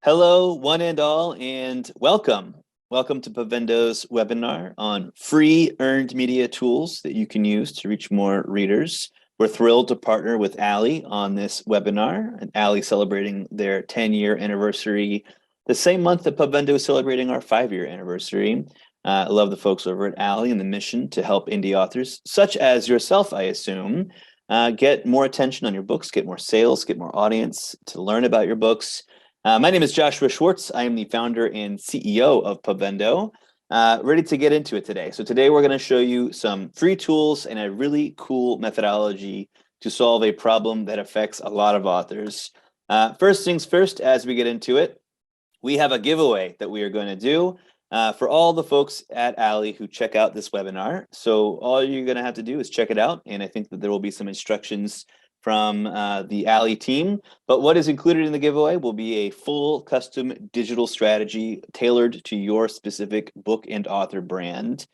Hello, one and all, and welcome. Welcome to Pubvendo's webinar on free earned media tools that you can use to reach more readers. We're thrilled to partner with Allie on this webinar, and Allie celebrating their 10-year anniversary the same month that Pubvendo is celebrating our 5-year anniversary. I love the folks over at Allie and the mission to help indie authors, such as yourself, I assume, get more attention on your books, get more sales, get more audience, to learn about your books. My name is Joshua Schwartz. I am the founder and CEO of Pubvendo. Ready to get into it today. So today we're going to show you some free tools and a really cool methodology to solve a problem that affects a lot of authors. First things first, as we get into it, we have a giveaway that we are going to do for all the folks at Allie who check out this webinar. So all you're going to have to do is check it out, and I think that there will be some instructions from the Allie team. But what is included in the giveaway will be a full custom digital strategy tailored to your specific book and author brand.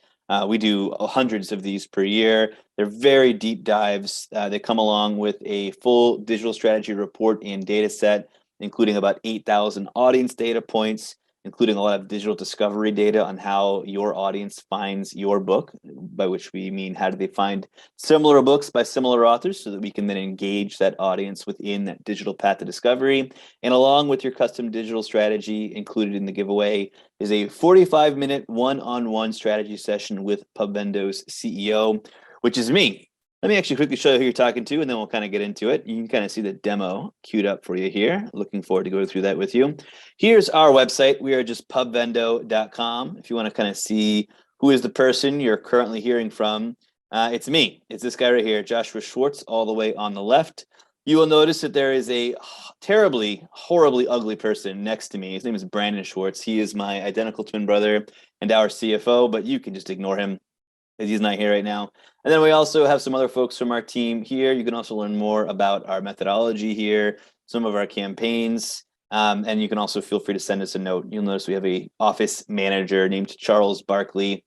We do hundreds of these per year. They're very deep dives. They come along with a full digital strategy report and data set, including about 8,000 audience data points, including a lot of digital discovery data on how your audience finds your book, by which we mean how do they find similar books by similar authors so that we can then engage that audience within that digital path to discovery. And along with your custom digital strategy included in the giveaway is a 45-minute one-on-one strategy session with Pubvendo's CEO, which is me. Let me actually quickly show you who you're talking to, and then we'll kind of get into it. You can kind of see the demo queued up for you here. Looking forward to going through that with you. Here's our website. We are just pubvendo.com. If you want to kind of see who is the person you're currently hearing from, it's me. It's this guy right here, Joshua Schwartz, all the way on the left. You will notice that there is a terribly, horribly ugly person next to me. His name is Brandon Schwartz. He is my identical twin brother and our CFO, but you can just ignore him because he's not here right now. And then we also have some other folks from our team here. You can also learn more about our methodology here, some of our campaigns, and you can also feel free to send us a note. You'll notice we have an office manager named Charles Barkley.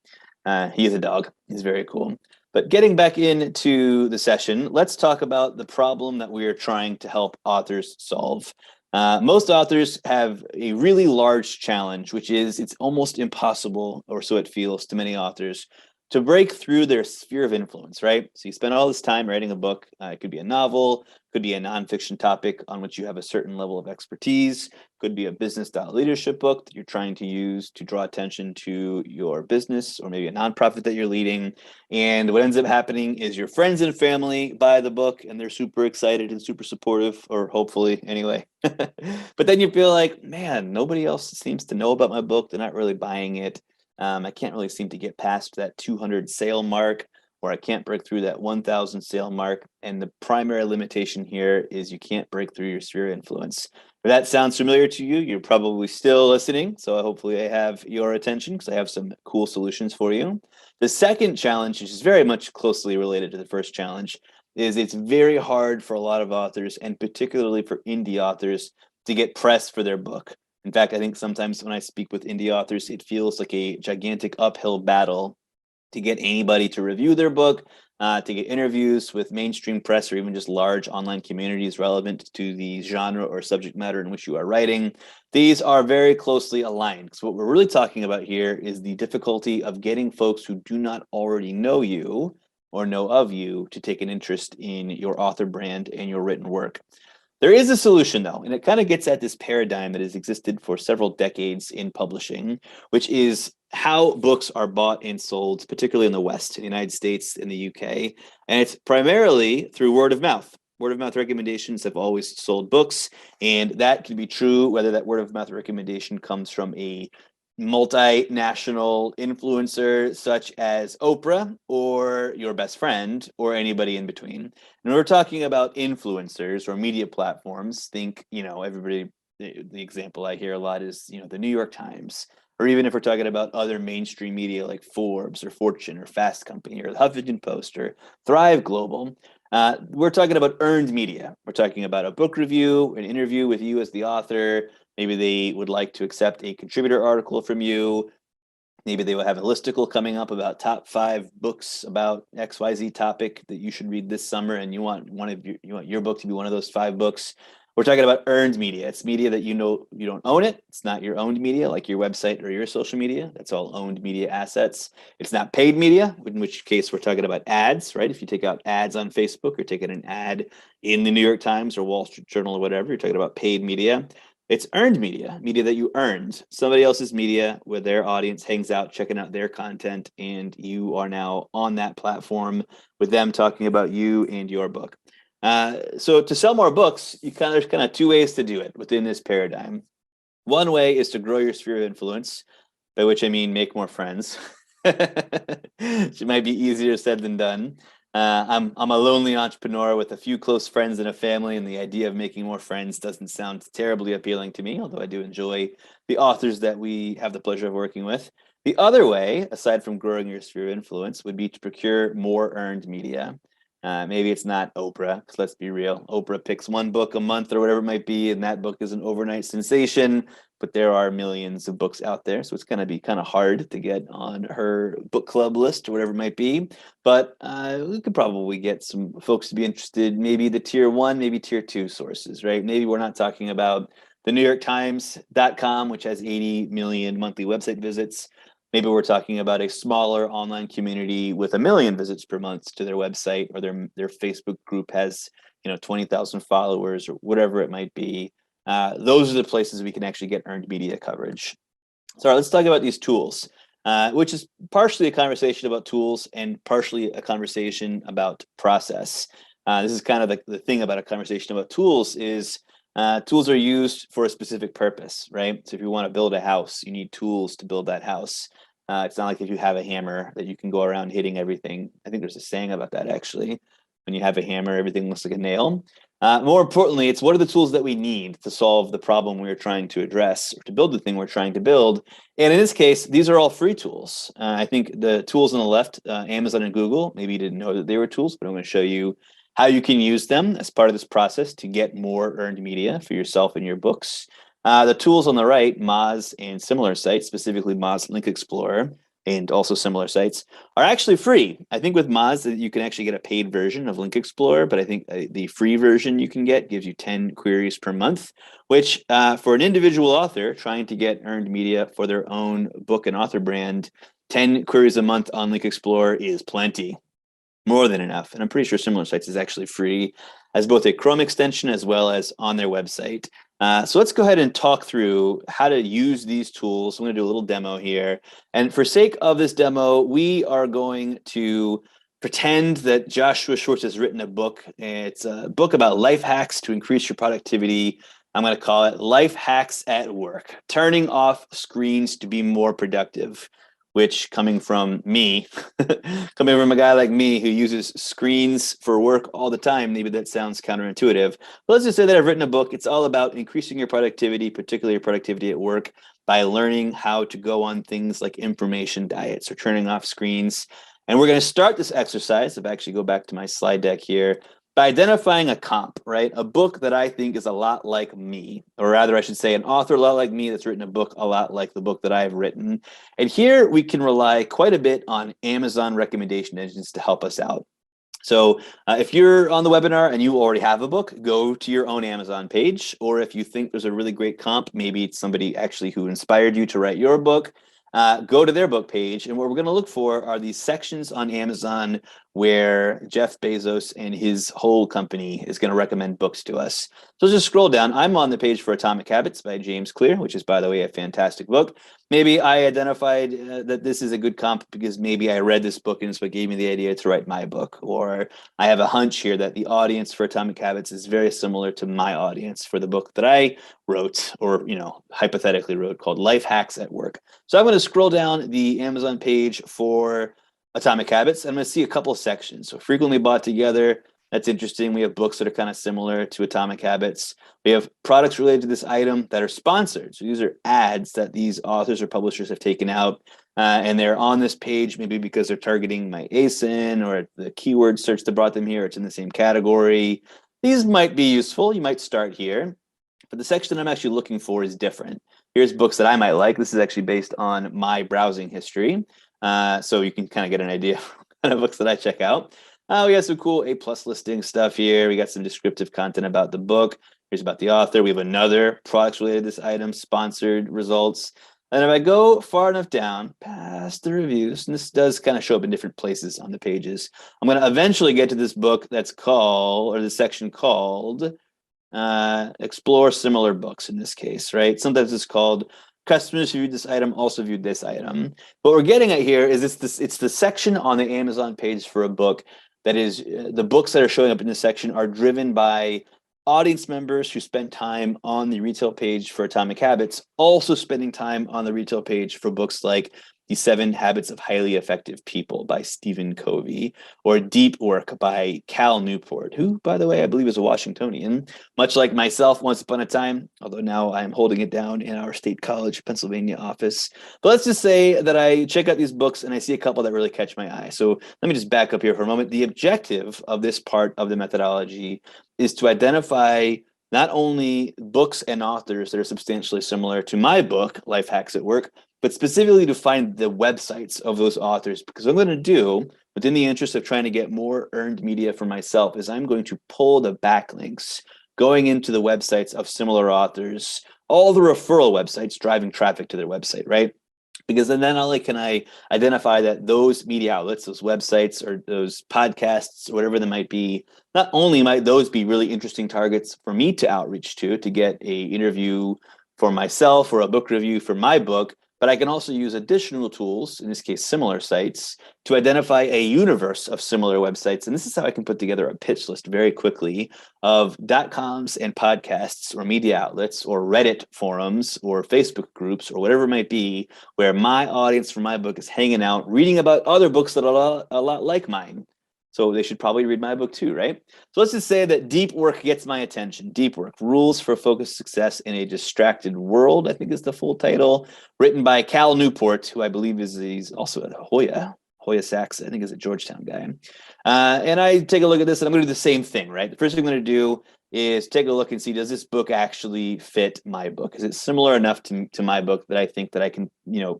He is a dog. He's very cool. But getting back into the session, let's talk about the problem that we are trying to help authors solve. Most authors have a really large challenge, which is it's almost impossible, or so it feels to many authors, to break through their sphere of influence, right? So you spend all this time writing a book. It could be a novel, could be a nonfiction topic on which you have a certain level of expertise, could be a business style leadership book that you're trying to use to draw attention to your business, or maybe a nonprofit that you're leading. And what ends up happening is your friends and family buy the book and they're super excited and super supportive, or hopefully anyway. But then you feel like, man, nobody else seems to know about my book. They're not really buying it. I can't really seem to get past that 200 sale mark, or I can't break through that 1,000 sale mark. And the primary limitation here is you can't break through your sphere of influence. If that sounds familiar to you, you're probably still listening. So hopefully I have your attention because I have some cool solutions for you. The second challenge, which is very much closely related to the first challenge, is it's very hard for a lot of authors, and particularly for indie authors, to get press for their book. In fact, I think sometimes when I speak with indie authors, it feels like a gigantic uphill battle to get anybody to review their book, to get interviews with mainstream press or even just large online communities relevant to the genre or subject matter in which you are writing. These are very closely aligned. So what we're really talking about here is the difficulty of getting folks who do not already know you or know of you to take an interest in your author brand and your written work. There is a solution, though, and it kind of gets at this paradigm that has existed for several decades in publishing, which is how books are bought and sold, particularly in the West, in the United States, in the UK. And it's primarily through word of mouth. Word of mouth recommendations have always sold books, and that can be true whether that word of mouth recommendation comes from a multinational influencer such as Oprah or your best friend or anybody in between. And we're talking about influencers or media platforms. Think, everybody, the example I hear a lot is, the New York Times, or even if we're talking about other mainstream media like Forbes or Fortune or Fast Company or the Huffington Post or Thrive Global. We're talking about earned media. We're talking about a book review, an interview with you as the author. Maybe they would like to accept a contributor article from you. Maybe they will have a listicle coming up about top 5 books about XYZ topic that you should read this summer, and you want your book to be one of those 5 books. We're talking about earned media. It's media that you know you don't own it. It's not your owned media like your website or your social media. That's all owned media assets. It's not paid media, in which case we're talking about ads, right? If you take out ads on Facebook or taking an ad in the New York Times or Wall Street Journal or whatever, you're talking about paid media. It's earned media, media that you earned. Somebody else's media where their audience hangs out, checking out their content, and you are now on that platform with them talking about you and your book. So to sell more books, there's kind of 2 ways to do it within this paradigm. One way is to grow your sphere of influence, by which I mean make more friends. It might be easier said than done. I'm a lonely entrepreneur with a few close friends and a family, and the idea of making more friends doesn't sound terribly appealing to me, although I do enjoy the authors that we have the pleasure of working with. The other way, aside from growing your sphere of influence, would be to procure more earned media. Maybe it's not Oprah, because let's be real. Oprah picks 1 book a month or whatever it might be, and that book is an overnight sensation. But there are millions of books out there, so it's going to be kind of hard to get on her book club list or whatever it might be. But we could probably get some folks to be interested, maybe the tier 1, maybe tier 2 sources, right? Maybe we're not talking about the New York Times.com, which has 80 million monthly website visits. Maybe we're talking about a smaller online community with 1 million visits per month to their website, or their Facebook group has 20,000 followers or whatever it might be. Those are the places we can actually get earned media coverage. So let's talk about these tools, which is partially a conversation about tools and partially a conversation about process. This is kind of the thing about a conversation about tools is tools are used for a specific purpose, right? So if you want to build a house, you need tools to build that house. It's not like if you have a hammer that you can go around hitting everything. I think there's a saying about that, actually. When you have a hammer, everything looks like a nail. More importantly, it's what are the tools that we need to solve the problem we're trying to address or to build the thing we're trying to build. And in this case, these are all free tools. I think the tools on the left, Amazon and Google, maybe you didn't know that they were tools, but I'm going to show you how you can use them as part of this process to get more earned media for yourself and your books. The tools on the right, Moz and similar sites, specifically Moz Link Explorer and also similar sites, are actually free. I think with Moz you can actually get a paid version of Link Explorer, but I think the free version you can get gives you 10 queries per month, which for an individual author trying to get earned media for their own book and author brand, 10 queries a month on Link Explorer is plenty. More than enough. And I'm pretty sure Similar Sites is actually free as both a Chrome extension as well as on their website. So let's go ahead and talk through how to use these tools. I'm going to do a little demo here. And for sake of this demo, we are going to pretend that Joshua Schwartz has written a book. It's a book about life hacks to increase your productivity. I'm going to call it Life Hacks at Work, Turning Off Screens to Be More Productive. Which, coming from me, coming from a guy like me who uses screens for work all the time, maybe that sounds counterintuitive. But let's just say that I've written a book. It's all about increasing your productivity, particularly your productivity at work, by learning how to go on things like information diets or turning off screens. And we're going to start this exercise, if I actually go back to my slide deck here, by identifying a comp, right? A book that I think is a lot like me, or rather I should say an author a lot like me that's written a book a lot like the book that I've written. And here we can rely quite a bit on Amazon recommendation engines to help us out. So if you're on the webinar and you already have a book, go to your own Amazon page. Or if you think there's a really great comp, maybe it's somebody actually who inspired you to write your book, go to their book page. And what we're going to look for are these sections on Amazon where Jeff Bezos and his whole company is going to recommend books to us. So just scroll down. I'm on the page for Atomic Habits by James Clear, which is, by the way, a fantastic book. Maybe I identified that this is a good comp because maybe I read this book and it's what gave me the idea to write my book. Or I have a hunch here that the audience for Atomic Habits is very similar to my audience for the book that I wrote, or hypothetically wrote, called Life Hacks at Work. So I'm going to scroll down the Amazon page for Atomic Habits. I'm going to see a couple of sections. So frequently bought together. That's interesting. We have books that are kind of similar to Atomic Habits. We have products related to this item that are sponsored. So these are ads that these authors or publishers have taken out. and they're on this page maybe because they're targeting my ASIN or the keyword search that brought them here. It's in the same category. These might be useful. You might start here. But the section I'm actually looking for is different. Here's books that I might like. This is actually based on my browsing history. So you can kind of get an idea of what kind of books that I check out. We got some cool A+ listing stuff here. We got some descriptive content about the book. Here's about the author. We have another products related to this item, sponsored results. And if I go far enough down past the reviews, and this does kind of show up in different places on the pages, I'm going to eventually get to this book that's called, or the section called, explore similar books in this case, right? Sometimes it's called customers who viewed this item also viewed this item. What we're getting at here is it's the section on the Amazon page for a book that is the books that are showing up in this section are driven by audience members who spent time on the retail page for Atomic Habits, also spending time on the retail page for books like The 7 Habits of Highly Effective People by Stephen Covey, or Deep Work by Cal Newport, who, by the way, I believe is a Washingtonian, much like myself once upon a time, although now I'm holding it down in our State College, Pennsylvania office. But let's just say that I check out these books and I see a couple that really catch my eye. So let me just back up here for a moment. The objective of this part of the methodology is to identify not only books and authors that are substantially similar to my book, Life Hacks at Work, but specifically to find the websites of those authors. Because what I'm going to do, within the interest of trying to get more earned media for myself, is I'm going to pull the backlinks going into the websites of similar authors, all the referral websites driving traffic to their website, right? Because then not only can I identify that those media outlets, those websites or those podcasts, or whatever they might be, not only might those be really interesting targets for me to outreach to get a interview for myself or a book review for my book, but I can also use additional tools, in this case, similar sites, to identify a universe of similar websites. And this is how I can put together a pitch list very quickly of .coms and podcasts or media outlets or Reddit forums or Facebook groups or whatever it might be, where my audience for my book is hanging out, reading about other books that are a lot like mine. So they should probably read my book too, right? So let's just say that Deep Work gets my attention. Deep Work, Rules for Focused Success in a Distracted World, I think is the full title, written by Cal Newport, who I believe he's also at Hoya Sachs, I think is a Georgetown guy. And I take a look at this and I'm going to do the same thing, right? The first thing I'm going to do is take a look and see, does this book actually fit my book? Is it similar enough to my book that I think that I can,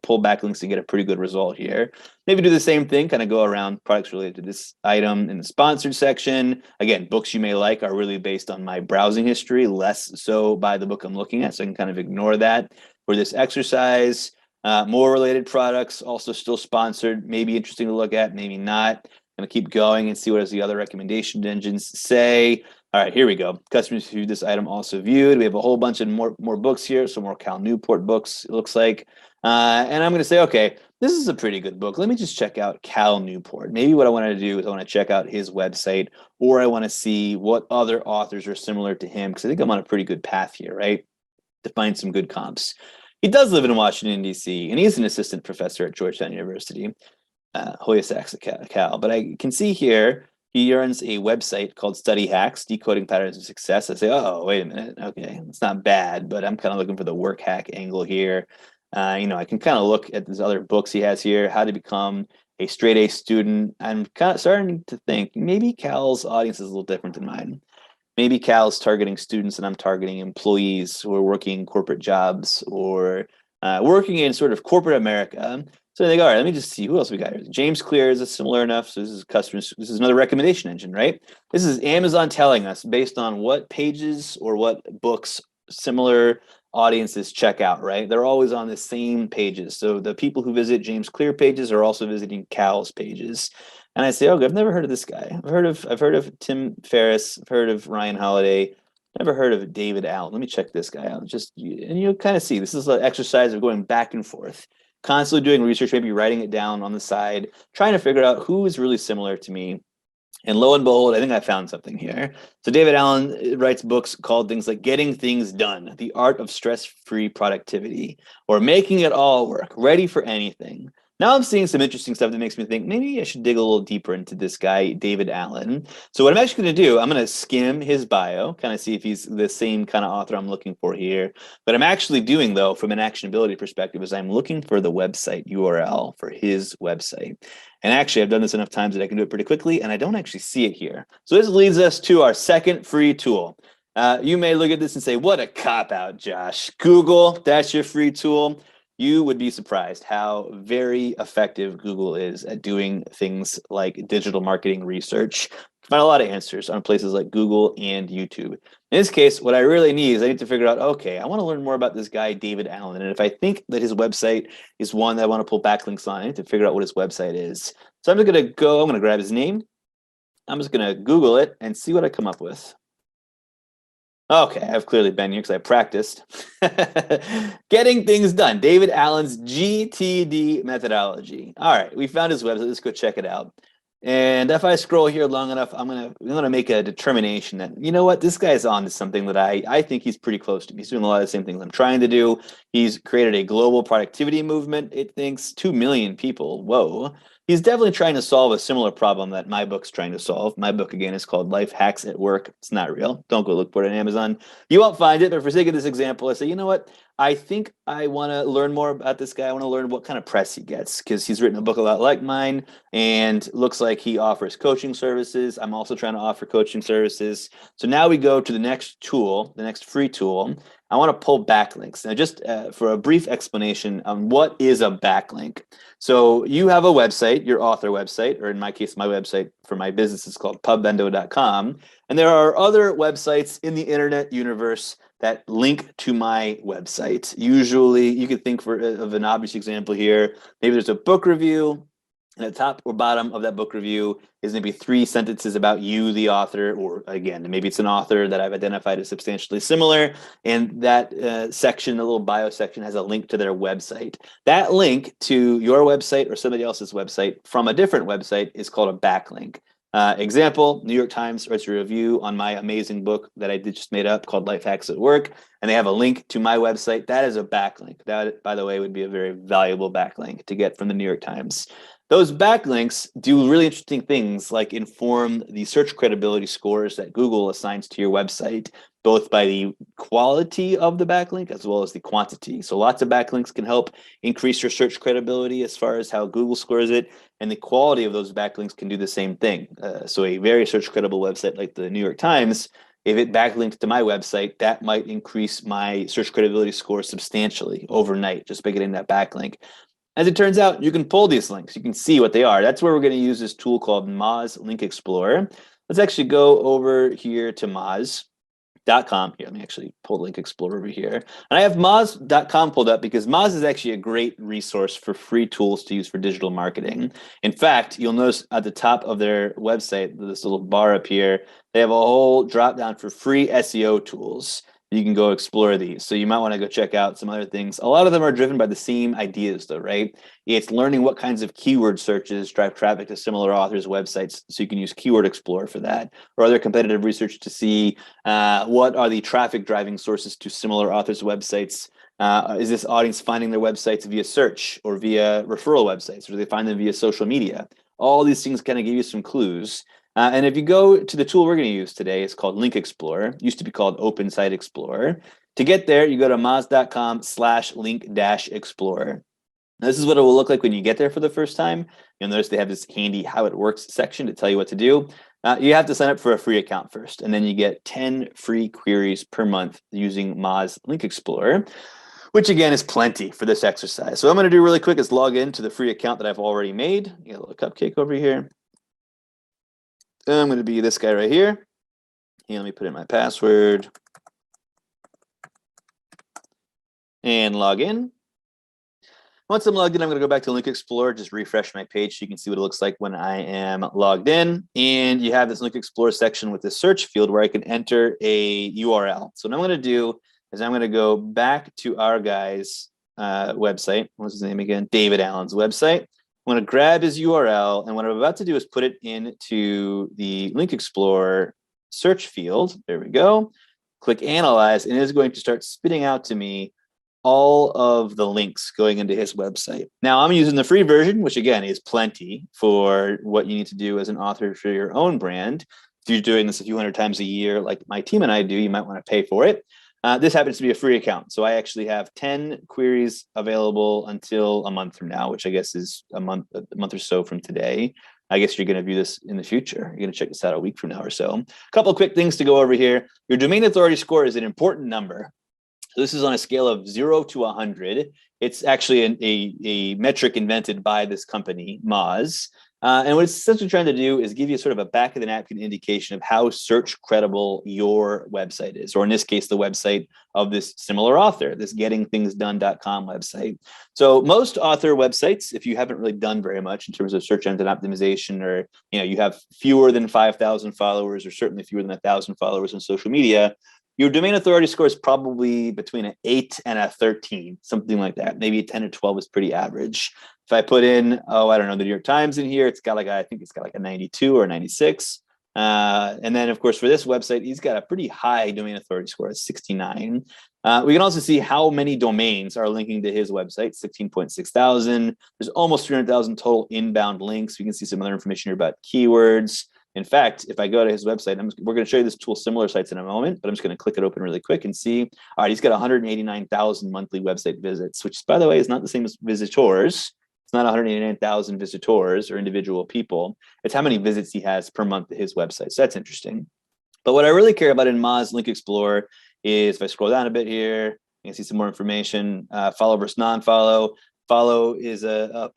pull backlinks and get a pretty good result here? Maybe do the same thing, kind of go around products related to this item in the sponsored section. Again, books you may like are really based on my browsing history, less so by the book I'm looking at. So I can kind of ignore that for this exercise. More related products, also still sponsored, maybe interesting to look at, maybe not. I'm going to keep going and see what the other recommendation engines say. All right, here we go. Customers who this item also viewed. We have a whole bunch of more books here, so more Cal Newport books, it looks like. And I'm going to say, okay, this is a pretty good book. Let me just check out Cal Newport. Maybe what I want to do is I want to check out his website, or I want to see what other authors are similar to him, because I think I'm on a pretty good path here, right, to find some good comps. He does live in Washington, D.C., and he's an assistant professor at Georgetown University, Hoya Sachs at Cal. But I can see here he runs a website called Study Hacks, Decoding Patterns of Success. I say, oh, wait a minute. Okay, it's not bad, but I'm kind of looking for the work hack angle here. I can kind of look at these other books he has here, How to Become a Straight A Student. I'm kind of starting to think maybe Cal's audience is a little different than mine. Maybe Cal's targeting students and I'm targeting employees who are working corporate jobs or working in sort of corporate America. So I think, all right, let me just see who else we got here. James Clear is similar enough. So this is customers. This is another recommendation engine, right? This is Amazon telling us based on what pages or what books similar audiences check out, right? They're always on the same pages. So the people who visit James Clear pages are also visiting Cal's pages. And I say, okay, I've never heard of this guy. I've heard of Tim Ferriss. I've heard of Ryan Holiday. Never heard of David Allen. Let me check this guy out. And you'll kind of see this is an exercise of going back and forth, constantly doing research, maybe writing it down on the side, trying to figure out who is really similar to me. And lo and behold, I think I found something here. So David Allen writes books called things like Getting Things Done, The Art of Stress-Free Productivity, or Making It All Work, Ready for Anything, Now I'm seeing some interesting stuff that makes me think maybe I should dig a little deeper into this guy, David Allen. So what I'm actually going to do, I'm going to skim his bio, kind of see if he's the same kind of author I'm looking for here. But I'm actually doing, though, from an actionability perspective, is I'm looking for the website URL for his website. And actually, I've done this enough times that I can do it pretty quickly, and I don't actually see it here. So this leads us to our second free tool. You may look at this and say, what a cop-out, Josh. Google, that's your free tool. You would be surprised how very effective Google is at doing things like digital marketing research. You find a lot of answers on places like Google and YouTube. In this case, what I really need is I need to figure out, okay, I want to learn more about this guy, David Allen. And if I think that his website is one that I want to pull backlinks on, I need to figure out what his website is. So I'm just going to go, I'm going to grab his name. I'm just going to Google it and see what I come up with. Okay, I've clearly been here because I practiced. Getting things done. David Allen's GTD methodology. All right, we found his website. Let's go check it out. And if I scroll here long enough, I'm gonna make a determination that, you know what, this guy's on to something that I think he's pretty close to. He's doing a lot of the same things I'm trying to do. He's created a global productivity movement. It thinks 2 million people. Whoa. He's definitely trying to solve a similar problem that my book's trying to solve. My book, again, is called Life Hacks at Work. It's not real. Don't go look for it on Amazon. You won't find it, but for sake of this example, I say, you know what? I think I want to learn more about this guy. I want to learn what kind of press he gets because he's written a book a lot like mine and looks like he offers coaching services. I'm also trying to offer coaching services. So now we go to the next tool, the next free tool. I want to pull backlinks. Now, just for a brief explanation on what is a backlink. So you have a website, your author website, or in my case, my website for my business is called pubvendo.com. And there are other websites in the internet universe that link to my website. Usually, you could think of an obvious example here. Maybe there's a book review. And at the top or bottom of that book review is maybe 3 sentences about you, the author, or again, maybe it's an author that I've identified as substantially similar. And that section, the little bio section, has a link to their website. That link to your website or somebody else's website from a different website is called a backlink. Example, New York Times writes a review on my amazing book that I just made up called Life Hacks at Work, and they have a link to my website. That is a backlink. That, by the way, would be a very valuable backlink to get from the New York Times. Those backlinks do really interesting things like inform the search credibility scores that Google assigns to your website, both by the quality of the backlink as well as the quantity. So lots of backlinks can help increase your search credibility as far as how Google scores it, and the quality of those backlinks can do the same thing. So a very search credible website like the New York Times, if it backlinks to my website, that might increase my search credibility score substantially overnight just by getting that backlink. As it turns out, you can pull these links. You can see what they are. That's where we're going to use this tool called Moz Link Explorer. Let's actually go over here to Moz.com. Here, let me actually pull Link Explorer over here. And I have Moz.com pulled up because Moz is actually a great resource for free tools to use for digital marketing. In fact, you'll notice at the top of their website, this little bar up here, they have a whole drop down for free SEO tools. You can go explore these. So you might want to go check out some other things. A lot of them are driven by the same ideas though, right? It's learning what kinds of keyword searches drive traffic to similar authors' websites. So you can use Keyword Explorer for that, or other competitive research to see what are the traffic driving sources to similar authors' websites. Is this audience finding their websites via search or via referral websites, or do they find them via social media? All these things kind of give you some clues. And if you go to the tool we're going to use today, it's called Link Explorer. It used to be called Open Site Explorer. To get there, you go to moz.com/link-explorer. This is what it will look like when you get there for the first time. You'll notice they have this handy how it works section to tell you what to do. You have to sign up for a free account first, and then you get 10 free queries per month using Moz Link Explorer, which again is plenty for this exercise. So what I'm going to do really quick is log in to the free account that I've already made. You got a little cupcake over here. I'm going to be this guy right here. And let me put in my password and log in. Once I'm logged in, I'm going to go back to Link Explorer, just refresh my page so you can see what it looks like when I am logged in. And you have this Link Explorer section with this search field where I can enter a URL. So what I'm going to do is I'm going to go back to our guy's website. What's his name again? David Allen's website. I'm going to grab his URL, and what I'm about to do is put it into the Link Explorer search field. There we go. Click Analyze, and it is going to start spitting out to me all of the links going into his website. Now I'm using the free version, which again is plenty for what you need to do as an author for your own brand. If you're doing this a few hundred times a year, like my team and I do, you might want to pay for it. This happens to be a free account. So I actually have 10 queries available until a month from now, which I guess is a month or so from today. I guess you're going to view this in the future. You're going to check this out a week from now or so. A couple of quick things to go over here. Your domain authority score is an important number. So this is on a scale of 0 to 100. It's actually a metric invented by this company, Moz. And what it's essentially trying to do is give you sort of a back of the napkin indication of how search credible your website is, or in this case, the website of this similar author, this gettingthingsdone.com website. So most author websites, if you haven't really done very much in terms of search engine optimization, or you have fewer than 5,000 followers, or certainly fewer than 1,000 followers on social media, your domain authority score is probably between an 8 and a 13, something like that. Maybe a 10 or 12 is pretty average. If I put in, I don't know, the New York Times in here, I think it's got like a 92 or 96. And then, of course, for this website, he's got a pretty high domain authority score at 69. We can also see how many domains are linking to his website, 16.6 thousand. There's almost 300,000 total inbound links. We can see some other information here about keywords. In fact, if I go to his website, we're going to show you this tool, similar sites, in a moment, but I'm just going to click it open really quick and see. All right, he's got 189,000 monthly website visits, which, by the way, is not the same as visitors. It's not 189,000 visitors or individual people. It's how many visits he has per month to his website. So that's interesting. But what I really care about in Moz Link Explorer is, if I scroll down a bit here, you can see some more information. Follow versus non-follow. Follow is a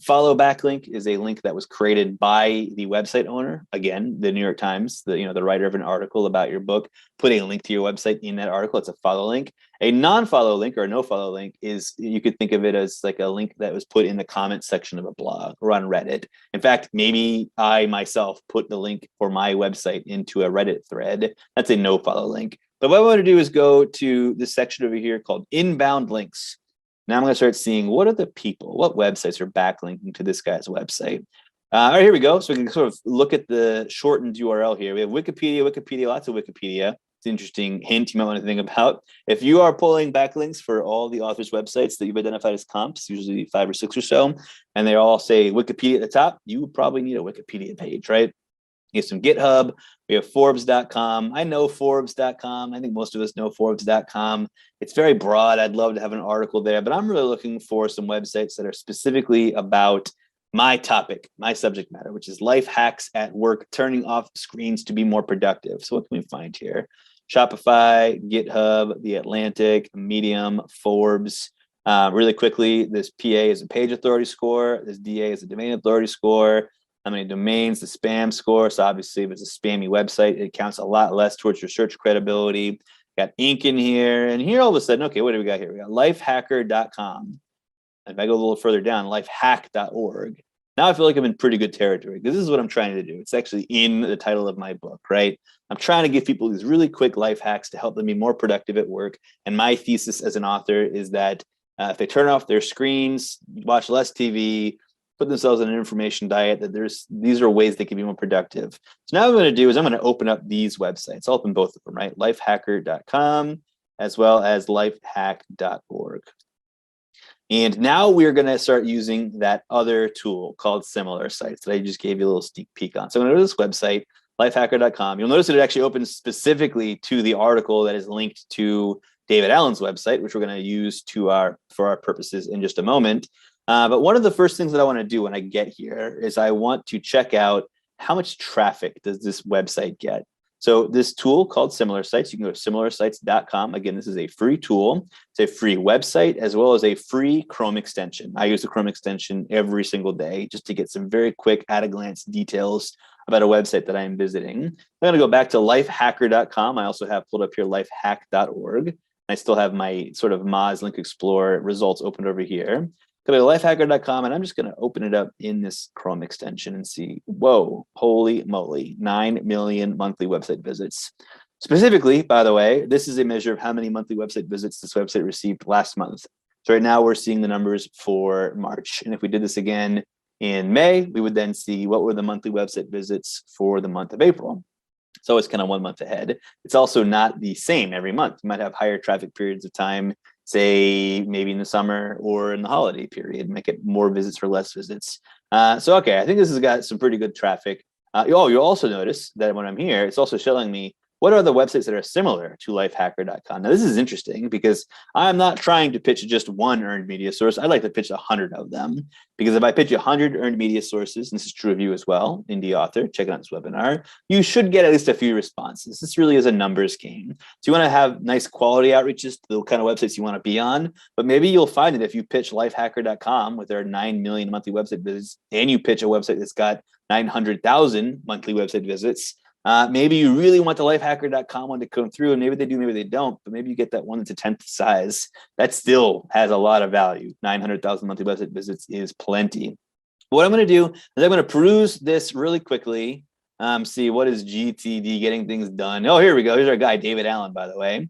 follow backlink is a link that was created by the website owner. Again, the New York Times, the writer of an article about your book, put a link to your website in that article. It's a follow link. A non-follow link or a no follow link is, you could think of it as like a link that was put in the comment section of a blog or on Reddit. In fact, maybe I myself put the link for my website into a Reddit thread. That's a no follow link. But what I want to do is go to this section over here called inbound links. Now I'm going to start seeing what websites are backlinking to this guy's website. All right, here we go. So we can sort of look at the shortened URL here. We have Wikipedia, lots of Wikipedia. It's an interesting hint you might want to think about. If you are pulling backlinks for all the authors' websites that you've identified as comps, usually 5 or 6 or so, and they all say Wikipedia at the top, you would probably need a Wikipedia page, right? You have some GitHub. We have Forbes.com. I know Forbes.com. I think most of us know Forbes.com. It's very broad. I'd love to have an article there, but I'm really looking for some websites that are specifically about my topic, my subject matter, which is life hacks at work, turning off screens to be more productive. So what can we find here? Shopify, GitHub, The Atlantic, Medium, Forbes. Really quickly, this PA is a page authority score. This DA is a domain authority score. How many domains, the spam score. So obviously, if it's a spammy website, it counts a lot less towards your search credibility. Got Inc. in here. And here all of a sudden, okay, what do we got here? We got lifehacker.com. If I go a little further down, lifehack.org. Now I feel like I'm in pretty good territory, because this is what I'm trying to do. It's actually in the title of my book, right? I'm trying to give people these really quick life hacks to help them be more productive at work. And my thesis as an author is that if they turn off their screens, watch less TV, put themselves on an information diet, that these are ways they can be more productive. So now what I'm going to do is I'm going to open up these websites. I'll open both of them, right? Lifehacker.com as well as lifehack.org. And now we're going to start using that other tool called Similar Sites that I just gave you a little sneak peek on. So I'm going to go to this website, lifehacker.com. You'll notice that it actually opens specifically to the article that is linked to David Allen's website, which we're going to use for our purposes in just a moment. But one of the first things that I want to do when I get here is I want to check out how much traffic does this website get. So this tool called Similar Sites, you can go to similarsites.com. Again, this is a free tool. It's a free website as well as a free Chrome extension. I use the Chrome extension every single day just to get some very quick at-a-glance details about a website that I am visiting. I'm going to go back to lifehacker.com. I also have pulled up here lifehack.org. I still have my sort of Moz Link Explorer results opened over here. Go to lifehacker.com, and I'm just going to open it up in this Chrome extension and see, whoa, holy moly, 9 million monthly website visits. Specifically, by the way, this is a measure of how many monthly website visits this website received last month. So right now we're seeing the numbers for March. And if we did this again in May, we would then see what were the monthly website visits for the month of April. So it's kind of 1 month ahead. It's also not the same every month. You might have higher traffic periods of time say maybe in the summer or in the holiday period, might get more visits or less visits. So, okay, I think this has got some pretty good traffic. You'll also notice that when I'm here, it's also showing me what are the websites that are similar to lifehacker.com. Now, this is interesting because I'm not trying to pitch just one earned media source. I'd like to pitch 100 of them, because if I pitch 100 earned media sources, and this is true of you as well, indie author, check out this webinar, you should get at least a few responses. This really is a numbers game. So you want to have nice quality outreaches to the kind of websites you want to be on, but maybe you'll find that if you pitch lifehacker.com with their 9 million monthly website visits, and you pitch a website that's got 900,000 monthly website visits, maybe you really want the lifehacker.com one to come through, and maybe they do, maybe they don't, but maybe you get that one that's a 10th size. That still has a lot of value. 900,000 monthly website visits is plenty. What I'm going to do is I'm going to peruse this really quickly, see what is GTD, getting things done. Oh, here we go. Here's our guy, David Allen, by the way.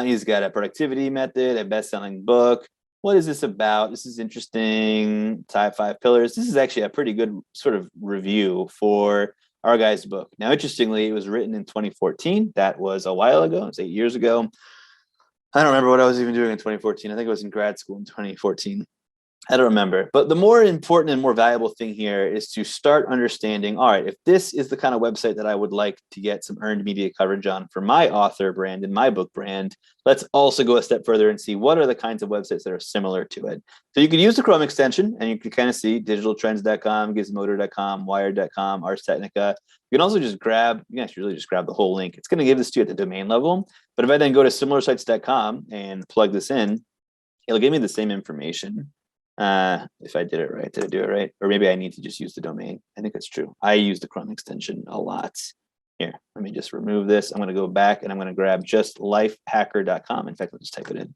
He's got a productivity method, a best-selling book. What is this about? This is interesting. Type 5 pillars. This is actually a pretty good sort of review for our guy's book. Now, interestingly, it was written in 2014. That was a while ago. It's 8 years ago. I don't remember what I was even doing in 2014. I think I was in grad school in 2014. I don't remember. But the more important and more valuable thing here is to start understanding, all right, if this is the kind of website that I would like to get some earned media coverage on for my author brand and my book brand, let's also go a step further and see what are the kinds of websites that are similar to it. So you could use the Chrome extension, and you can kind of see digitaltrends.com, gizmodo.com, wired.com, Ars Technica. You can also just grab, you can actually really just grab the whole link. It's going to give this to you at the domain level. But if I then go to similarsites.com and plug this in, it'll give me the same information. If I did it right, did I do it right? Or maybe I need to just use the domain. I think that's true. I use the Chrome extension a lot. Here, let me just remove this. I'm going to go back and I'm going to grab just lifehacker.com. In fact, let's just type it in.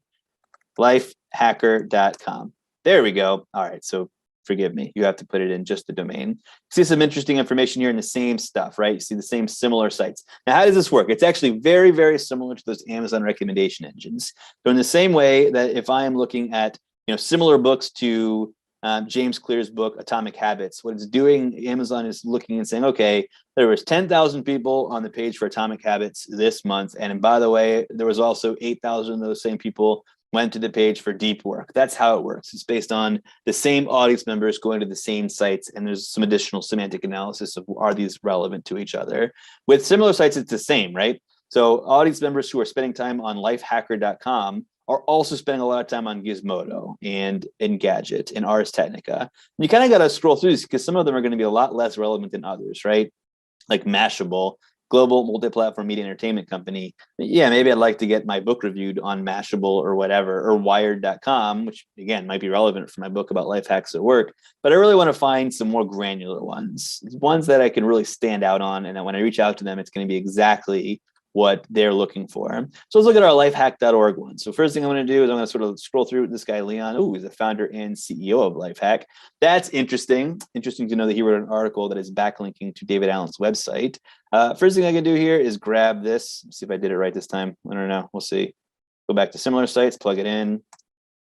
Lifehacker.com. There we go. All right. So forgive me. You have to put it in just the domain. See some interesting information here in the same stuff, right? You see the same similar sites. Now, how does this work? It's actually very, very similar to those Amazon recommendation engines. So in the same way that if I am looking at similar books to James Clear's book, Atomic Habits, what it's doing, Amazon is looking and saying, okay, there was 10,000 people on the page for Atomic Habits this month. And by the way, there was also 8,000 of those same people went to the page for deep work. That's how it works. It's based on the same audience members going to the same sites. And there's some additional semantic analysis of, are these relevant to each other? With similar sites, it's the same, right? So audience members who are spending time on lifehacker.com are also spending a lot of time on Gizmodo and Engadget and Ars Technica. And you kind of got to scroll through these because some of them are going to be a lot less relevant than others, right? Like Mashable, global multi-platform media entertainment company. Yeah, maybe I'd like to get my book reviewed on Mashable or whatever, or wired.com, which again might be relevant for my book about life hacks at work. But I really want to find some more granular ones that I can really stand out on. And that when I reach out to them, it's going to be exactly what they're looking for. So let's look at our lifehack.org one. So first thing I'm going to do is I'm going to sort of scroll through this guy, Leon. Oh, he's the founder and CEO of Lifehack. That's interesting. Interesting to know that he wrote an article that is backlinking to David Allen's website. First thing I can do here is grab this. See if I did it right this time. I don't know. We'll see. Go back to similar sites, plug it in.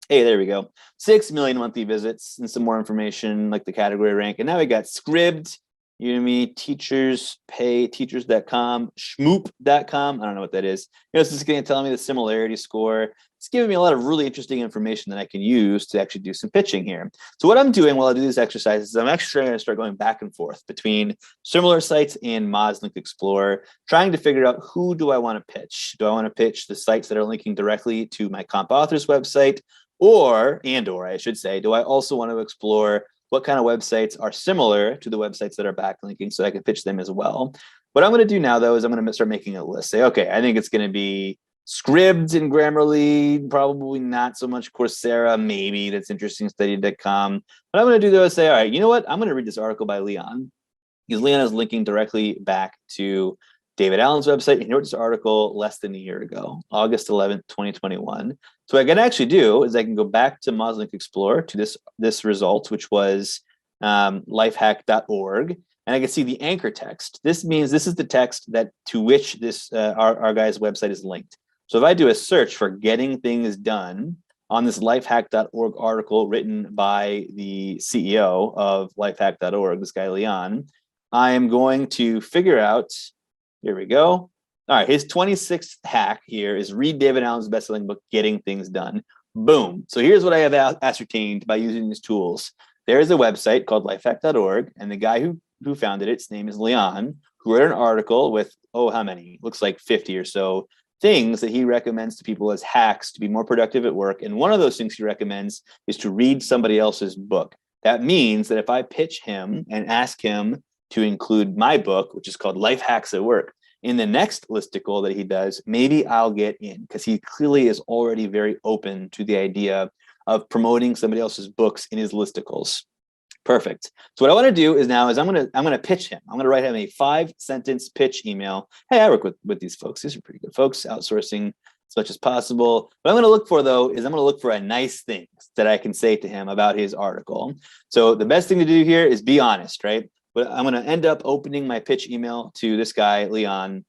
Hey, there we go. 6 million monthly visits and some more information like the category rank. And now we got Scribd, Udemy, Teachers Pay, teachers.com, schmoop.com. I don't know what that is. It's just going to tell me the similarity score. It's giving me a lot of really interesting information that I can use to actually do some pitching here. So what I'm doing while I do these exercises is I'm actually going to start going back and forth between similar sites and Moz Link Explorer, trying to figure out who do I want to pitch. Do I want to pitch the sites that are linking directly to my comp author's website, or I should say, do I also want to explore what kind of websites are similar to the websites that are backlinking so I can pitch them as well? What I'm going to do now, though, is I'm going to start making a list. Say, okay, I think it's going to be Scribd and Grammarly, probably not so much Coursera, maybe that's interestingstudy.com. What I'm going to do, though, is say, all right, you know what? I'm going to read this article by Leon, because Leon is linking directly back to David Allen's website. He wrote this article less than a year ago, August 11th, 2021. So what I can actually do is I can go back to Moz Link Explorer to this result, which was lifehack.org, and I can see the anchor text. This means this is the text that to which this our guy's website is linked. So if I do a search for getting things done on this lifehack.org article written by the CEO of lifehack.org, this guy Leon, I am going to figure out, here we go, All right, his 26th hack here is read David Allen's best-selling book, Getting Things Done. Boom. So here's what I have ascertained by using these tools. There is a website called lifehack.org, and the guy who founded it, his name is Leon, who wrote an article with, how many? Looks like 50 or so things that he recommends to people as hacks to be more productive at work. And one of those things he recommends is to read somebody else's book. That means that if I pitch him and ask him to include my book, which is called Life Hacks at Work, in the next listicle that he does, maybe I'll get in, because he clearly is already very open to the idea of promoting somebody else's books in his listicles. Perfect. So what I want to do is I'm gonna pitch him. I'm gonna write him a 5-sentence pitch email. Hey, I work with these folks. These are pretty good folks, outsourcing as much as possible. What I'm gonna look for though is I'm gonna look for a nice thing that I can say to him about his article. So the best thing to do here is be honest, right? But I'm going to end up opening my pitch email to this guy, Leon.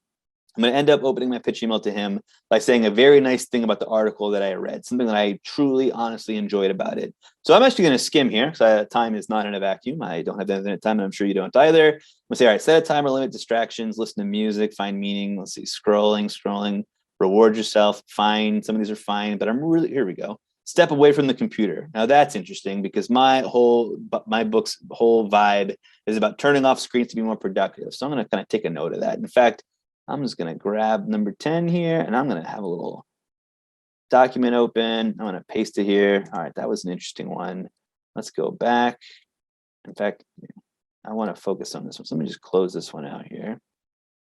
I'm going to end up opening my pitch email to him by saying a very nice thing about the article that I read, something that I truly, honestly enjoyed about it. So I'm actually going to skim here, because time is not in a vacuum. I don't have infinite time, and I'm sure you don't either. I'm going to say, all right, set a timer, limit distractions, listen to music, find meaning. Let's see, scrolling, reward yourself. Fine. Some of these are fine, but here we go. Step away from the computer. Now that's interesting, because my book's whole vibe is about turning off screens to be more productive. So I'm going to kind of take a note of that. In fact, I'm just going to grab number 10 here, and I'm going to have a little document open. I'm going to paste it here. All right, that was an interesting one. Let's go back. In fact, I want to focus on this one. So let me just close this one out here.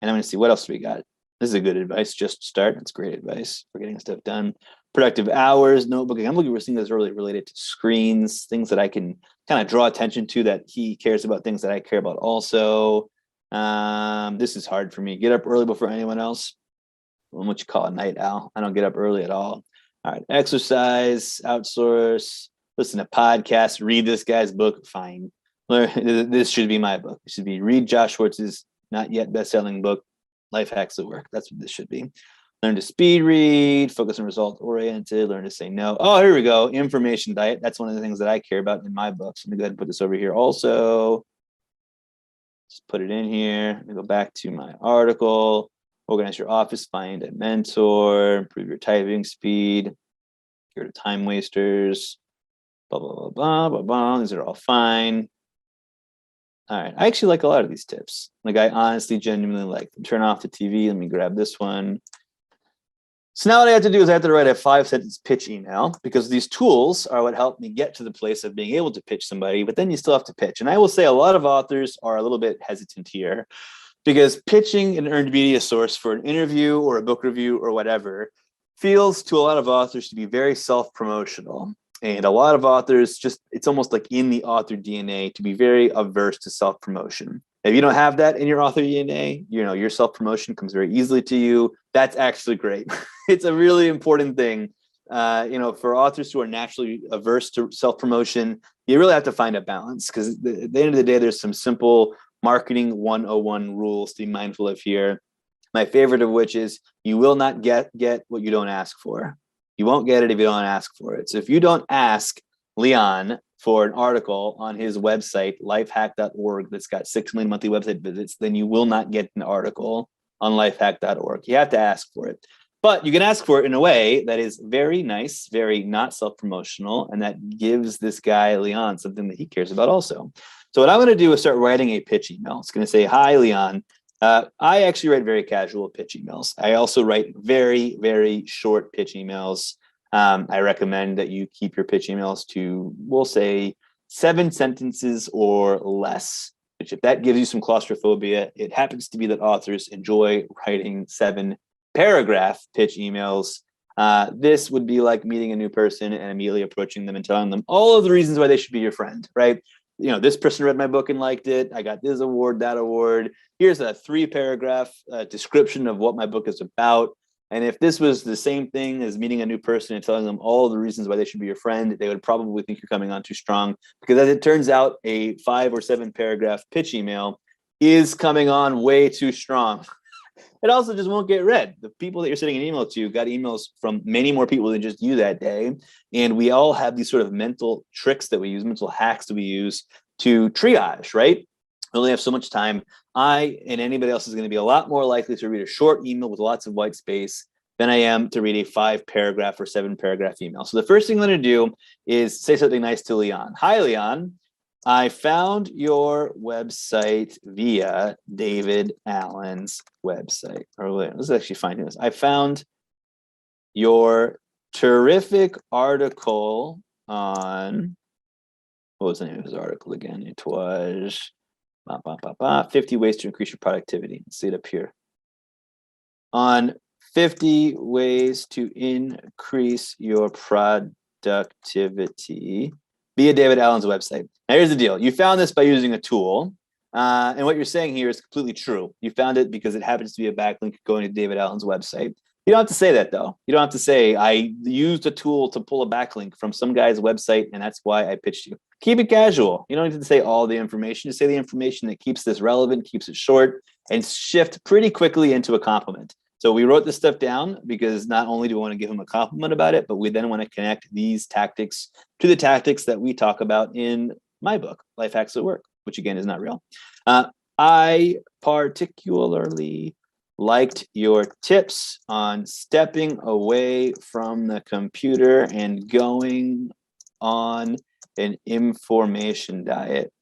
And I'm going to see what else we got. This is a good advice. Just start. That's great advice for getting stuff done. Productive hours, notebooking. I'm looking for things that's really related to screens, things that I can kind of draw attention to, that he cares about, things that I care about also. This is hard for me. Get up early before anyone else. What you call a night owl. I don't get up early at all. All right. Exercise, outsource, listen to podcasts, read this guy's book. Fine. This should be my book. It should be read Josh Schwartz's not yet best-selling book, Life Hacks at Work. That's what this should be. Learn to speed read, focus on result-oriented, learn to say no. Oh, here we go. Information diet. That's one of the things that I care about in my books. Let me go ahead and put this over here also. Just put it in here. Let me go back to my article. Organize your office, find a mentor, improve your typing speed, get rid of time wasters, blah, blah, blah, blah, blah, blah. These are all fine. All right. I actually like a lot of these tips. Like, I honestly, genuinely like them. Turn off the TV. Let me grab this one. So now what I have to do is I have to write a 5-sentence pitch email, because these tools are what help me get to the place of being able to pitch somebody, but then you still have to pitch. And I will say a lot of authors are a little bit hesitant here, because pitching an earned media source for an interview or a book review or whatever feels to a lot of authors to be very self-promotional. And a lot of authors it's almost like in the author DNA to be very averse to self-promotion. If you don't have that in your author DNA, your self-promotion comes very easily to you. That's actually great. It's a really important thing. For authors who are naturally averse to self-promotion, you really have to find a balance, because at the end of the day, there's some simple marketing 101 rules to be mindful of here. My favorite of which is, you will not get what you don't ask for. You won't get it if you don't ask for it. So if you don't ask Leon for an article on his website, lifehack.org, that's got 6 million monthly website visits, then you will not get an article on lifehack.org. You have to ask for it. But you can ask for it in a way that is very nice, very not self-promotional, and that gives this guy, Leon, something that he cares about also. So what I'm going to do is start writing a pitch email. It's going to say, hi, Leon. I actually write very casual pitch emails. I also write very, very short pitch emails. I recommend that you keep your pitch emails to, we'll say, 7 sentences or less, which, if that gives you some claustrophobia, it happens to be that authors enjoy writing 7-paragraph pitch emails. This would be like meeting a new person and immediately approaching them and telling them all of the reasons why they should be your friend, right? This person read my book and liked it. I got this award, that award. Here's a 3-paragraph description of what my book is about. And if this was the same thing as meeting a new person and telling them all the reasons why they should be your friend, they would probably think you're coming on too strong. Because as it turns out, a 5 or 7-paragraph pitch email is coming on way too strong. It also just won't get read. The people that you're sending an email to got emails from many more people than just you that day. And we all have these sort of mental tricks that we use, mental hacks that we use to triage, right? We only have so much time. I and anybody else is going to be a lot more likely to read a short email with lots of white space than I am to read a 5-paragraph or 7-paragraph email. So the first thing I'm going to do is say something nice to Leon. Hi, Leon. I found your website via David Allen's website. Or let's actually find this. I found your terrific article on, what was the name of his article again? It was 50 ways to increase your productivity. Let's see it up here. On 50 ways to increase your productivity via David Allen's website. Now, here's the deal. You found this by using a tool. And what you're saying here is completely true. You found it because it happens to be a backlink going to David Allen's website. You don't have to say that, though. You don't have to say, I used a tool to pull a backlink from some guy's website, and that's why I pitched you. Keep it casual. You don't need to say all the information. Just say the information that keeps this relevant, keeps it short, and shift pretty quickly into a compliment. So we wrote this stuff down because not only do we want to give him a compliment about it, but we then want to connect these tactics to the tactics that we talk about in my book, Life Hacks at Work, which again is not real. I particularly liked your tips on stepping away from the computer and going on an information diet.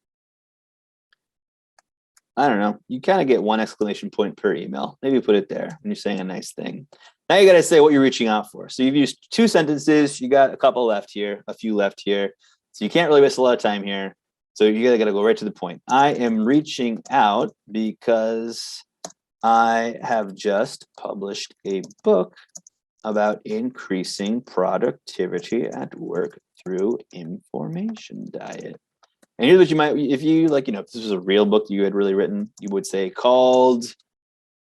I don't know. You kind of get 1 exclamation point per email. Maybe put it there when you're saying a nice thing. Now you got to say what you're reaching out for. So you've used 2 sentences. You got a couple left here, a few left here. So you can't really waste a lot of time here. So you got to go right to the point. I am reaching out because I have just published a book about increasing productivity at work through information diet. And here's what you might, if you like, if this was a real book you had really written, you would say called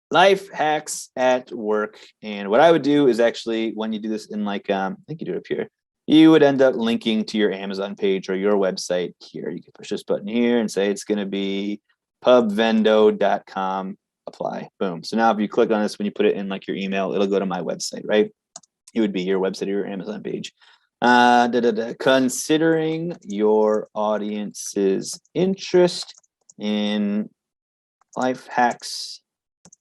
Life Hacks at Work. And what I would do is actually, when you do this in like, I think you do it up here, you would end up linking to your Amazon page or your website here. You can push this button here and say it's going to be pubvendo.com, apply, boom. So now if you click on this, when you put it in like your email, it'll go to my website, right? It would be your website or your Amazon page. Considering your audience's interest in life hacks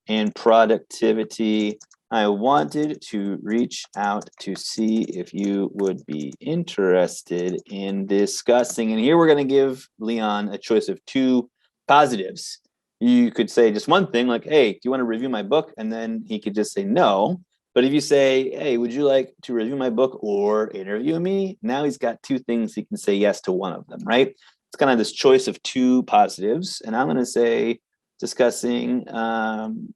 and productivity, I wanted to reach out to see if you would be interested in discussing. And here we're going to give Leon a choice of 2 positives. You could say just one thing like, hey, do you want to review my book? And then he could just say no. But if you say, hey, would you like to review my book or interview me? Now he's got 2 things he can say yes to one of them, right? It's kind of this choice of 2 positives. And I'm going to say discussing an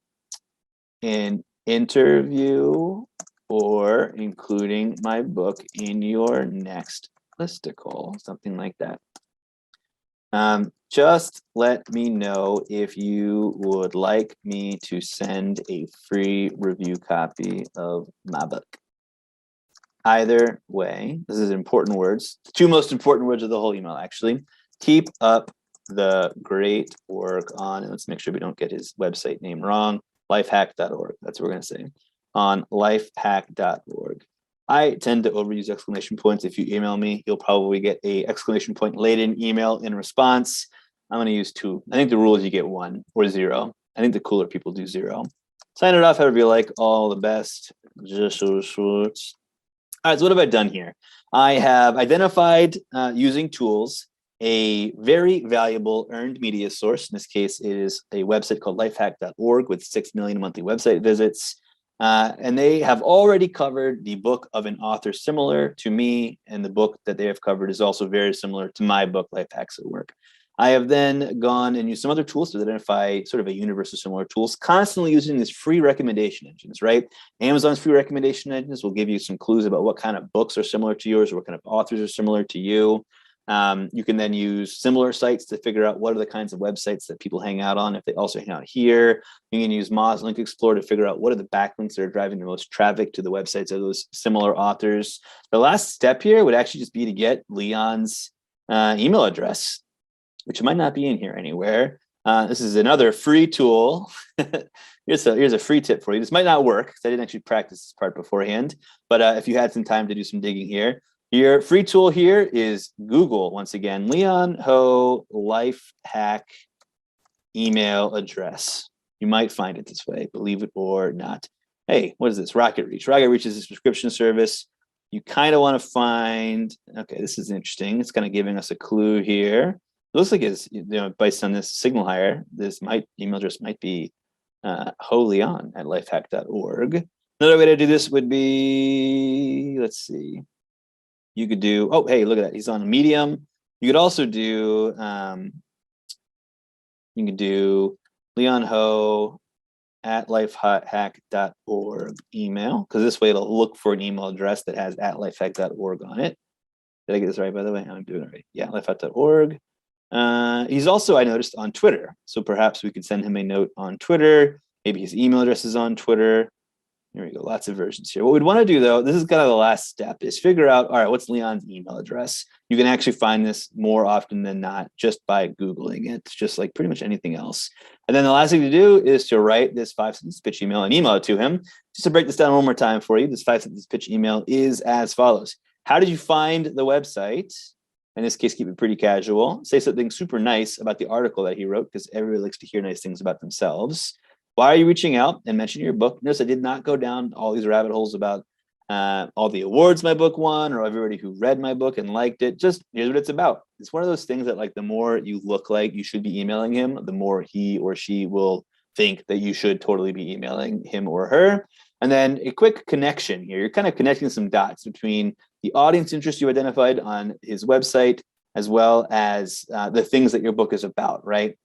interview or including my book in your next listicle, something like that. Just let me know if you would like me to send a free review copy of my book. Either way, this is important words. The 2 most important words of the whole email, actually. Keep up the great work on, and let's make sure we don't get his website name wrong, lifehack.org. That's what we're going to say. On lifehack.org. I tend to overuse exclamation points. If you email me, you'll probably get a exclamation point laden email in response. I'm going to use 2. I think the rule is you get 1 or 0. I think the cooler people do 0. Sign it off however you like. All the best. Schwartz. All right, so what have I done here? I have identified using tools a very valuable earned media source. In this case, it is a website called lifehack.org with 6 million monthly website visits. And they have already covered the book of an author similar to me, and the book that they have covered is also very similar to my book, Life Hacks at Work. I have then gone and used some other tools to identify sort of a universe of similar tools, constantly using these free recommendation engines, right? Amazon's free recommendation engines will give you some clues about what kind of books are similar to yours or what kind of authors are similar to you. You can then use similar sites to figure out what are the kinds of websites that people hang out on if they also hang out here. You can use Moz Link Explorer to figure out what are the backlinks that are driving the most traffic to the websites of those similar authors. The last step here would actually just be to get Leon's email address, which might not be in here anywhere. This is another free tool. Here's a free tip for you. This might not work because I didn't actually practice this part beforehand, but if you had some time to do some digging here, your free tool here is Google, once again, Leon Ho Life Hack email address. You might find it this way, believe it or not. Hey, what is this? Rocket Reach. Rocket Reach is a subscription service. You kind of want to find, okay, this is interesting. It's kind of giving us a clue here. It looks like it's, based on this signal hire, this email address might be holeon@lifehack.org. Another way to do this would be, let's see. You could do, oh, hey, look at that. He's on Medium. You could also do, you could do leonho@lifehack.org email, because this way it'll look for an email address that has @lifehack.org on it. Did I get this right, by the way? I'm doing it right. Yeah, lifehack.org. He's also, I noticed, on Twitter. So perhaps we could send him a note on Twitter. Maybe his email address is on Twitter. Here we go. Lots of versions here. What we'd want to do, though, this is kind of the last step, is figure out, all right, what's Leon's email address? You can actually find this more often than not just by Googling it. It's just like pretty much anything else. And then the last thing to do is to write this 5-sentence pitch email and email it to him. Just to break this down one more time for you, this 5-sentence pitch email is as follows. How did you find the website? In this case, keep it pretty casual. Say something super nice about the article that he wrote, because everybody likes to hear nice things about themselves. Why are you reaching out? And mention your book. Notice I did not go down all these rabbit holes about all the awards my book won or everybody who read my book and liked it. Just here's what it's about. It's one of those things that, like, the more you look like you should be emailing him, the more he or she will think that you should totally be emailing him or her. And then a quick connection here. You're kind of connecting some dots between the audience interest you identified on his website, as well as the things that your book is about, right?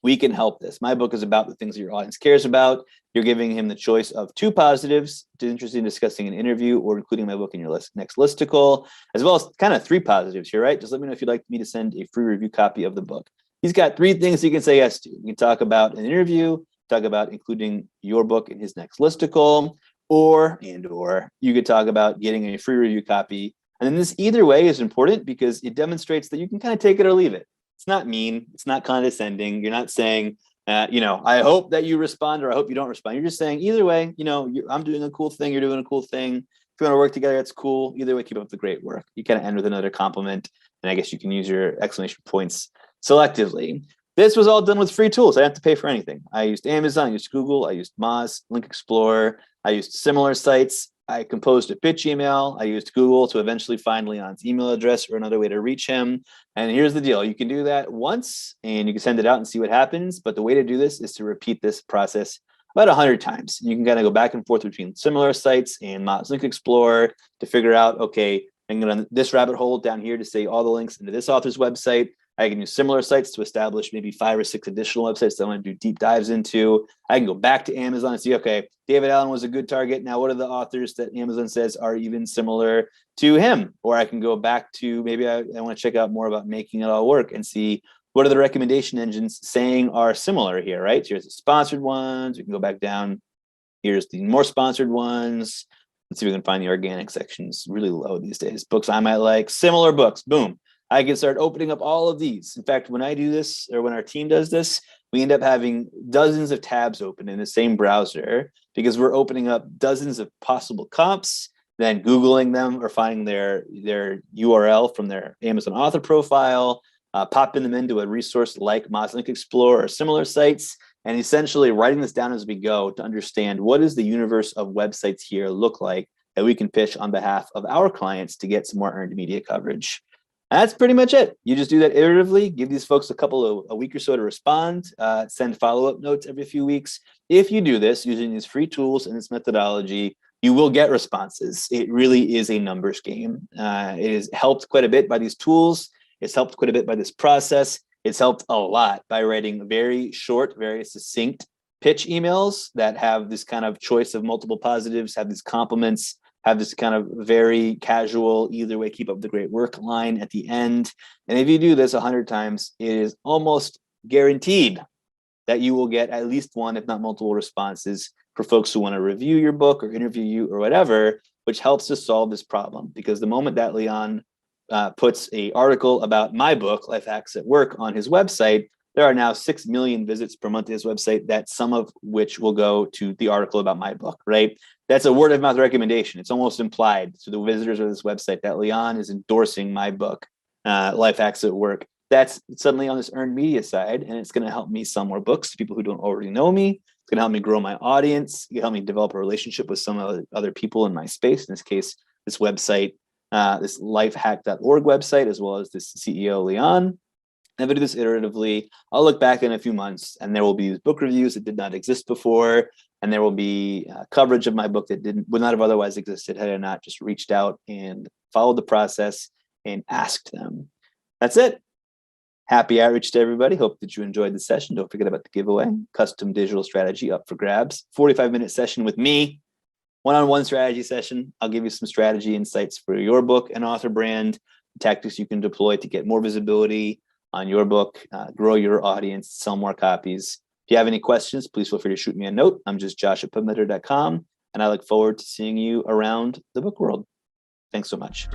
We can help this. My book is about the things that your audience cares about. You're giving him the choice of 2 positives, interested in discussing an interview or including my book in your next listicle, as well as kind of 3 positives here, right? Just let me know if you'd like me to send a free review copy of the book. He's got 3 things you can say yes to. You can talk about an interview, talk about including your book in his next listicle, or you could talk about getting a free review copy. And then this either way is important because it demonstrates that you can kind of take it or leave it. It's not mean. It's not condescending. You're not saying, I hope that you respond or I hope you don't respond. You're just saying either way, I'm doing a cool thing. You're doing a cool thing. If you want to work together, that's cool. Either way, keep up the great work. You kind of end with another compliment. And I guess you can use your exclamation points selectively. This was all done with free tools. I didn't have to pay for anything. I used Amazon, I used Google, I used Moz Link Explorer. I used similar sites. I composed a pitch email. I used Google to eventually find Leon's email address or another way to reach him. And here's the deal. You can do that once and you can send it out and see what happens. But the way to do this is to repeat this process about 100 times. You can kind of go back and forth between similar sites and Moz Link Explorer to figure out, okay, I'm going to this rabbit hole down here to say all the links into this author's website. I can use similar sites to establish maybe 5 or 6 additional websites that I want to do deep dives into. I can go back to Amazon and see, okay, David Allen was a good target. Now, what are the authors that Amazon says are even similar to him? Or I can go back to maybe I want to check out more about Making It All Work and see what are the recommendation engines saying are similar here, right? So here's the sponsored ones. We can go back down. Here's the more sponsored ones. Let's see if we can find the organic sections. Really low these days. Books I might like, similar books, boom. I can start opening up all of these. In fact, when I do this, or when our team does this, we end up having dozens of tabs open in the same browser because we're opening up dozens of possible comps, then Googling them or finding their URL from their Amazon author profile, popping them into a resource like Moz Link Explorer or similar sites, and essentially writing this down as we go to understand what does the universe of websites here look like that we can pitch on behalf of our clients to get some more earned media coverage. That's pretty much it. You just do that iteratively, give these folks a week or so to respond, send follow-up notes every few weeks. If you do this using these free tools and this methodology, you will get responses. It really is a numbers game. It is helped quite a bit by these tools. It's helped quite a bit by this process. It's helped a lot by writing very short, very succinct pitch emails that have this kind of choice of multiple positives, have these compliments, have this kind of very casual, either way, keep up the great work line at the end. And if you do this 100 times, it is almost guaranteed that you will get at least one, if not multiple responses for folks who want to review your book or interview you or whatever, which helps to solve this problem. Because the moment that Leon puts an article about my book, Life Hacks at Work, on his website, there are now 6 million visits per month to his website, that some of which will go to the article about my book, right? That's a word of mouth recommendation. It's almost implied to the visitors of this website that Leon is endorsing my book, Life Hacks at Work. that's suddenly on this earned media side, and it's going to help me sell more books to people who don't already know me. It's going to help me grow my audience. It's going to help me develop a relationship with some other people in my space. In this case, this website, this lifehack.org website, as well as this CEO, Leon. And if I do this iteratively, I'll look back in a few months and there will be book reviews that did not exist before. And there will be coverage of my book that would not have otherwise existed had I not just reached out and followed the process and asked them. That's it. Happy outreach to everybody. Hope that you enjoyed the session. Don't forget about the giveaway, custom digital strategy up for grabs, 45-minute session with me, one-on-one strategy session. I'll give you some strategy insights for your book and author brand, tactics you can deploy to get more visibility on your book, grow your audience, sell more copies. If you have any questions, please feel free to shoot me a note. I'm just josh@pubvendo.com, and I look forward to seeing you around the book world. Thanks so much.